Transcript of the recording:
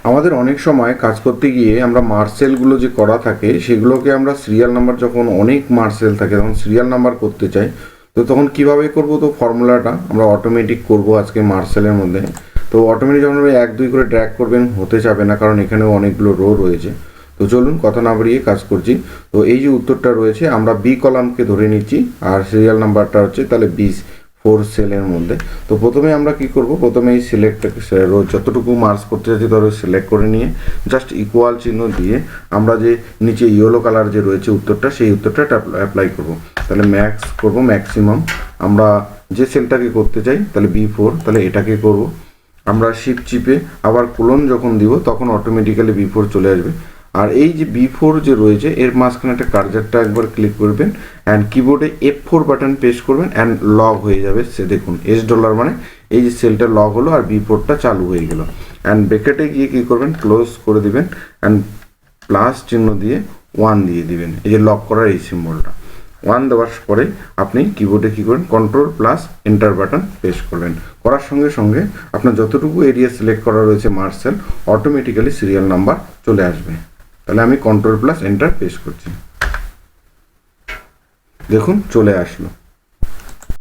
আমাদের অনেক সময় কাজ করতে গিয়ে আমরা মার্সেলগুলো যে করা থাকে সেগুলোকে আমরা সিরিয়াল নাম্বার, যখন অনেক মার্সেল থাকে তখন সিরিয়াল নাম্বার করতে চাই, তো তখন কিভাবে করব? তো ফর্মুলাটা আমরা অটোমেটিক করব আজকে মার্সেলের মধ্যে। তো অটোমেটিক যখন আপনি 1 2 করে ড্র্যাগ করবেন হতে যাবে না, কারণ এখানেও অনেকগুলো রো রয়েছে। তো চলুন কথা না বাড়িয়ে কাজ করছি। তো এই যে উত্তরটা রয়েছে আমরা বি কলামকে ধরে নিচ্ছি, আর সিরিয়াল নাম্বারটা হচ্ছে তাহলে 4 সেলের মধ্যে। তো প্রথমে আমরা কি করব, প্রথমে এই সিলেক্টটাকে রো যতটুকু মার্কস করতে যাচ্ছি ধরো সিলেক্ট করে নিয়ে জাস্ট ইকুয়াল চিহ্ন দিয়ে আমরা যে নিচে ইয়েলো কালার যে রয়েছে উত্তরটা, সেই উত্তরটা অ্যাপ্লাই করব। তাহলে ম্যাক্স করব, ম্যাক্সিমাম আমরা যে সেলটাকে করতে চাই তাহলে B4, তাহলে এটাকে করব। আমরা শিফট চিপে আবার কোলন যখন দিব তখন অটোমেটিক্যালি B4 চলে আসবে। আর এই যে B4 যে রয়েছে এর মাঝখানে একটা কার্জারটা একবার ক্লিক করবেন অ্যান্ড কিবোর্ডে F4 বাটন প্রেস করবেন অ্যান্ড লগ হয়ে যাবে। সে দেখুন $, মানে এই যে সেলটা লগ হলো আর B4টা চালু হয়ে গেল। অ্যান্ড ব্র্যাকেটে গিয়ে কী করবেন, ক্লোজ করে দিবেন অ্যান্ড প্লাস চিহ্ন দিয়ে 1 দিয়ে দিবেন, এই যে লক করার এই সিম্বলটা। 1 দেওয়ার পরে আপনি কিবোর্ডে কী করবেন, control plus enter button press করবেন। করার সঙ্গে সঙ্গে আপনার যতটুকু এরিয়া সিলেক্ট করা রয়েছে মার্সেল অটোমেটিক্যালি সিরিয়াল নাম্বার চলে আসবে। তাহলে আমি কন্ট্রোল প্লাস এন্টার প্রেস করছি, দেখুন চলে আসলো।